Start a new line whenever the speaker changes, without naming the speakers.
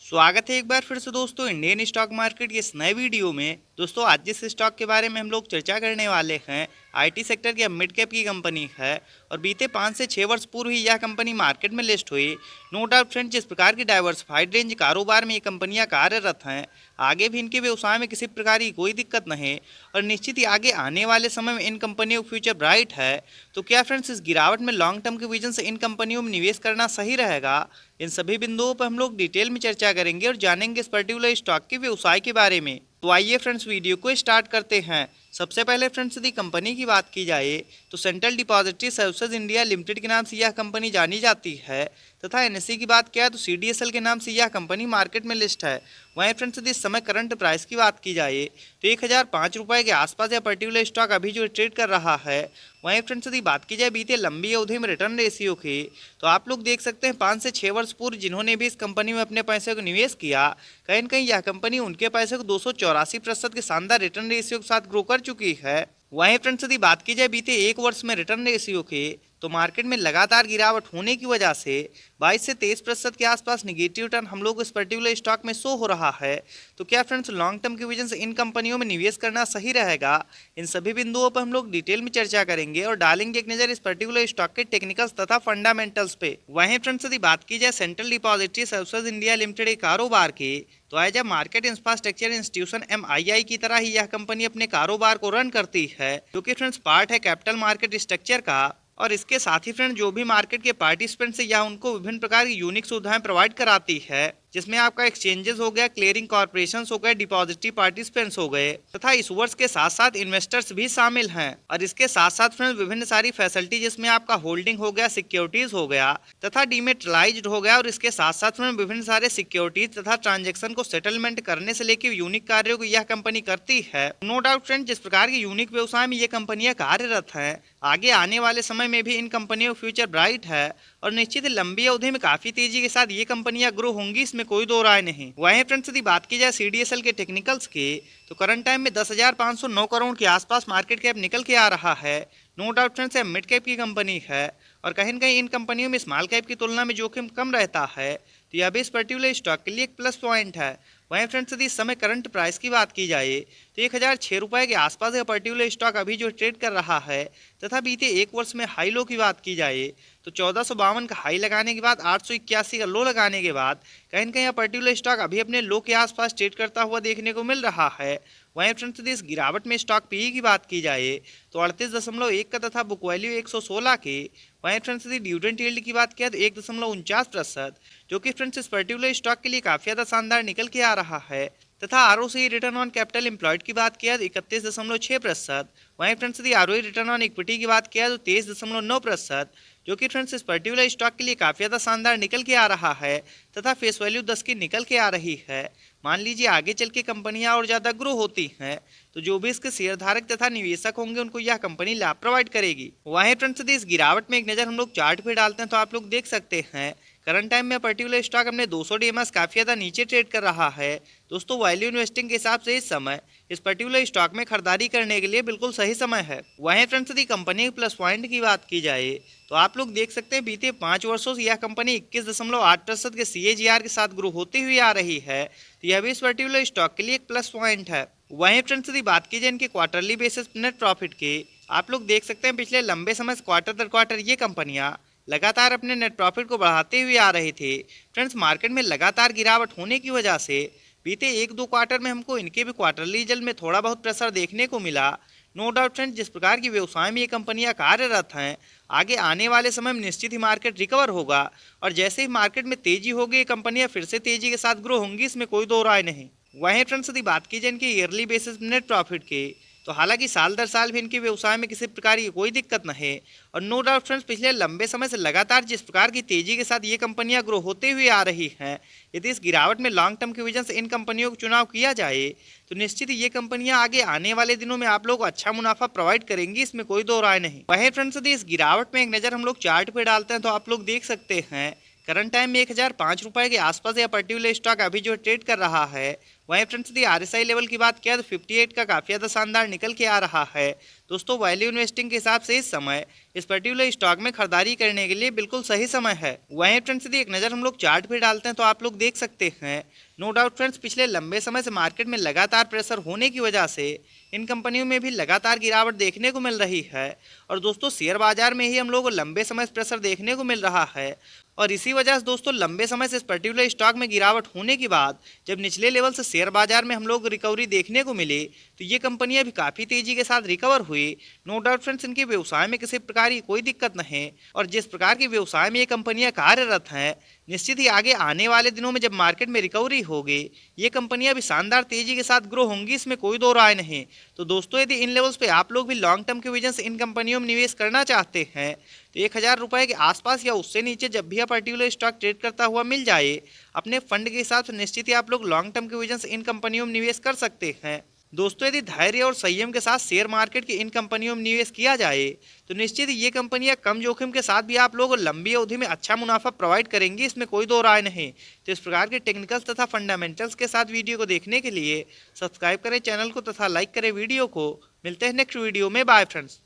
स्वागत है एक बार फिर से दोस्तों इंडियन स्टॉक मार्केट के इस नए वीडियो में। दोस्तों आज जिस स्टॉक के बारे में हम लोग चर्चा करने वाले हैं आईटी सेक्टर की मिड कैप की कंपनी है और बीते 5 से 6 वर्ष पूर्व ही यह कंपनी मार्केट में लिस्ट हुई। नो डाउट फ्रेंड, जिस प्रकार की डाइवर्सिफाइड रेंज कारोबार में ये कंपनियां कार्यरत हैं, आगे भी इनके व्यवसाय में किसी प्रकार की कोई दिक्कत नहीं और निश्चित ही आगे आने वाले समय में इन कंपनियों का फ्यूचर ब्राइट है। तो क्या फ्रेंड्स, इस गिरावट में लॉन्ग टर्म के विजन से इन कंपनियों में निवेश करना सही रहेगा? इन सभी बिंदुओं पर हम लोग डिटेल में चर्चा करेंगे और जानेंगे इस पर्टिकुलर स्टॉक के व्यवसाय के बारे में। तो आइए फ्रेंड्स वीडियो को स्टार्ट करते हैं। सबसे पहले फ्रेंड्स यदि कंपनी की बात की जाए तो central depository services India limited के नाम से यह कंपनी जानी जाती है तथा एनएसई की बात किया तो सीडीएसएल के नाम से यह कंपनी मार्केट में लिस्ट है। वहीं फ्रेंड्स यदि इस समय करंट प्राइस की बात की जाए तो 1005 रुपये के आसपास यह पर्टिकुलर स्टॉक अभी जो ट्रेड कर रहा है। वहीं फ्रेंड्स यदि बात की जाए बीते लंबी अवधि में रिटर्न रेशियो की तो आप लोग देख सकते हैं 5 से 6 वर्ष पूर्व जिन्होंने भी इस कंपनी में अपने पैसे को निवेश किया, कहीं न कहीं यह कंपनी उनके पैसे को 284% के शानदार रिटर्न रेशियो के साथ ग्रो कर चुकी है। वहीं फ्रेंड्स यदि बात की जाए बीते एक वर्ष में रिटर्न रेशियो की तो मार्केट में लगातार गिरावट होने की वजह से 22 से 23% के आसपास निगेटिव रिटर्न हम लोग इस पर्टिकुलर स्टॉक में शो हो रहा है। तो क्या फ्रेंड्स लॉन्ग टर्म के विजन से इन कंपनियों में निवेश करना सही रहेगा? इन सभी बिंदुओं पर हम लोग डिटेल में चर्चा करेंगे और डालेंगे एक नज़र इस पर्टिकुलर स्टॉक के टेक्निकल्स तथा फंडामेंटल्स पे। वहीं फ्रेंड्स यदि बात की जाए central depository services India limited के कारोबार की तो as a market infrastructure institution MII की तरह ही यह कंपनी अपने कारोबार को रन करती है, जो कि फ्रेंड्स पार्ट है कैपिटल मार्केट स्ट्रक्चर का। और इसके साथ ही फ्रेंड जो भी मार्केट के पार्टिसिपेंट्स या उनको विभिन्न प्रकार की यूनिक सुविधाएं प्रोवाइड कराती है, जिसमें आपका एक्सचेंजेस हो गया, क्लियरिंग कॉर्पोरेशंस हो गए, डिपॉजिटरी पार्टिसिपेंट्स हो गए तथा इस वर्ष के साथ साथ इन्वेस्टर्स भी शामिल हैं। और इसके साथ साथ फ्रेंड्स विभिन्न सारी फैसिलिटी जिसमें आपका होल्डिंग हो गया, सिक्योरिटीज हो गया तथा डीमेटलाइज्ड हो गया और इसके साथ साथ फ्रेंड विभिन्न सारे सिक्योरिटीज तथा ट्रांजेक्शन को सेटलमेंट करने से लेकर यूनिक कार्यों को यह कंपनी करती है। नो डाउट फ्रेंड, जिस प्रकार की यूनिक व्यवसाय में ये कंपनियां कार्यरत हैं, आगे आने वाले समय में भी इन कंपनियों का फ्यूचर ब्राइट है और निश्चित लंबी अवधि में काफी तेजी के साथ ये कंपनियां ग्रो होंगी, इसमें कोई दो राय नहीं। वहीं फ्रेंड्स यदि बात की जाए सीडीएसएल के टेक्निकल्स की तो करंट टाइम में 10,509 करोड़ के आसपास मार्केट कैप निकल के आ रहा है। नो डाउट फ्रेंड्स यह मिड कैप की कंपनी है और कहीं न कहीं इन कंपनियों में स्मॉल कैप की तुलना में जोखिम कम रहता है, तो यह भी इस पर्टिकुलर स्टॉक के लिए एक प्लस पॉइंट है। वहीं फ्रेंड्स यदि इस समय करंट प्राइस की बात की जाए तो 1006 रुपये के आसपास यह पर्टिकुलर स्टॉक अभी जो ट्रेड कर रहा है तथा बीते एक वर्ष में हाई लो की बात की जाए तो 1452 का हाई लगाने के बाद 881 का लो लगाने के बाद कहीं न कहीं यह पर्टिकुलर स्टॉक अभी अपने लो के आसपास ट्रेड करता हुआ देखने को मिल रहा है। वहीं फ्रेंड्स यदि इस गिरावट में स्टॉक पीई की बात की जाए तो 38.1 का तथा बुक वैल्यू 116 की। वहीं फ्रेंड्स यदि डिविडेंड यील्ड की बात किया तो 1.49%, जो कि फ्रेंड्स इस पर्टिकुलर स्टॉक के लिए काफ़ी ज़्यादा शानदार निकल के आ रहा है। तथा ROC return on capital employed की बात किया तो 31.6%। वहीं फ्रेंड्स यदि आरओई रिटर्न ऑन इक्विटी की बात किया तो 23.9%, जो कि फ्रेंड्स इस पर्टिकुलर स्टॉक के लिए काफ़ी ज़्यादा शानदार निकल के आ रहा है तथा फेस वैल्यू 10 की निकल के आ रही है। मान लीजिए आगे चल के कंपनियां और ज़्यादा ग्रो होती हैं तो जो भी इसके शेयरधारक तथा निवेशक होंगे उनको यह कंपनी लाभ प्रोवाइड करेगी। वहीं फ्रेंड्स यदि इस गिरावट में एक नज़र हम लोग चार्ट पे डालते हैं तो आप लोग देख सकते हैं करंट टाइम में पर्टिकुलर स्टॉक अपने 200 डीएमएस काफ़ी ज़्यादा नीचे ट्रेड कर रहा है। दोस्तों वैल्यू इन्वेस्टिंग के हिसाब से इस समय इस पर्टिकुलर स्टॉक में खरीदारी करने के लिए बिल्कुल सही समय है। वहीं फ्रेंड्स यदि कंपनी के प्लस पॉइंट की बात की जाए तो आप लोग देख सकते हैं बीते 5 वर्षों से यह कंपनी 21.8% के CAGR के साथ ग्रो होती हुई आ रही है, तो यह भी इस पर्टिकुलर स्टॉक के लिए एक प्लस पॉइंट है। वहीं फ्रेंड्स यदि बात की जाए इनके क्वार्टरली बेसिस नेट प्रॉफिट की, आप लोग देख सकते हैं पिछले लंबे समय से क्वार्टर दर क्वार्टर ये कंपनियां लगातार अपने नेट प्रॉफिट को बढ़ाते हुए आ रही थी। फ्रेंड्स मार्केट में लगातार गिरावट होने की वजह से बीते 1-2 क्वार्टर में हमको इनके भी क्वार्टरली रिजल्ट में थोड़ा बहुत प्रेशर देखने को मिला। नो डाउट फ्रेंड्स, जिस प्रकार की व्यवसाय में ये कंपनियां कार्यरत हैं, आगे आने वाले समय में निश्चित ही मार्केट रिकवर होगा और जैसे ही मार्केट में तेजी होगी ये कंपनियां फिर से तेजी के साथ ग्रो होंगी, इसमें कोई दो राय नहीं। वहीं फ्रेंड्स यदि बात की जाए इनकी ईयरली बेसिस नेट प्रॉफिट की तो हालांकि साल दर साल भी इनके व्यवसाय में किसी प्रकार की कोई दिक्कत न है और नो डाउट फ्रेंड्स पिछले लंबे समय से लगातार जिस प्रकार की तेजी के साथ ये कंपनियां ग्रो होते हुए आ रही हैं, यदि इस गिरावट में लॉन्ग टर्म के विजन से इन कंपनियों का चुनाव किया जाए तो निश्चित ही ये कंपनियां आगे आने वाले दिनों में आप लोग अच्छा मुनाफा प्रोवाइड करेंगी, इसमें कोई दो राय नहीं। वहीं फ्रेंड्स यदि इस गिरावट में एक नज़र हम लोग चार्ट पे डालते हैं तो आप लोग देख सकते हैं करंट टाइम में 1005 रुपये के आसपास यह पर्टिकुलर स्टॉक अभी जो ट्रेड कर रहा है। वहीं फ्रेंड्स यदि RSI लेवल की बात किया तो 58 का काफ़ी ज़्यादा शानदार निकल के आ रहा है। दोस्तों वैल्यू इन्वेस्टिंग के हिसाब से इस समय इस पर्टिकुलर स्टॉक में खरीदारी करने के लिए बिल्कुल सही समय है। वहीं फ्रेंड्स यदि एक नज़र हम लोग चार्ट पे डालते हैं तो आप लोग देख सकते हैं, नो डाउट फ्रेंड्स पिछले लंबे समय से मार्केट में लगातार प्रेशर होने की वजह से इन कंपनियों में भी लगातार गिरावट देखने को मिल रही है। और दोस्तों शेयर बाजार में ही हम लोग को लंबे समय से प्रेशर देखने को मिल रहा है और इसी वजह से दोस्तों लंबे समय से इस पर्टिकुलर स्टॉक में गिरावट होने के बाद जब निचले लेवल से शेयर बाजार में हम लोग रिकवरी देखने को मिली तो ये कंपनियां भी काफ़ी तेजी के साथ रिकवर हुई। नो डाउट फ्रेंड्स इनके व्यवसाय में किसी प्रकार की कोई दिक्कत नहीं और जिस प्रकार के व्यवसाय में ये कंपनियां कार्यरत हैं निश्चित ही आगे आने वाले दिनों में जब मार्केट में रिकवरी होगी ये कंपनियां भी शानदार तेजी के साथ ग्रो होंगी, इसमें कोई दो राय नहीं। तो दोस्तों यदि इन लेवल्स पे आप लोग भी लॉन्ग टर्म के विजन से इन कंपनियों में निवेश करना चाहते हैं तो 1000 रुपये के आसपास या उससे नीचे जब भी आप पर्टिकुलर स्टॉक ट्रेड करता हुआ मिल जाए अपने फंड के हिसाब से निश्चित ही आप लोग लॉन्ग टर्म के विजन से इन कंपनियों में निवेश कर सकते हैं। दोस्तों यदि धैर्य और संयम के साथ शेयर मार्केट की इन कंपनियों में निवेश किया जाए तो निश्चित ही ये कंपनियां कम जोखिम के साथ भी आप लोगों को लंबी अवधि में अच्छा मुनाफा प्रोवाइड करेंगी, इसमें कोई दो राय नहीं। तो इस प्रकार के टेक्निकल्स तथा फंडामेंटल्स के साथ वीडियो को देखने के लिए सब्सक्राइब करें चैनल को तथा लाइक करें वीडियो को। मिलते हैं नेक्स्ट वीडियो में, बाय फ्रेंड्स।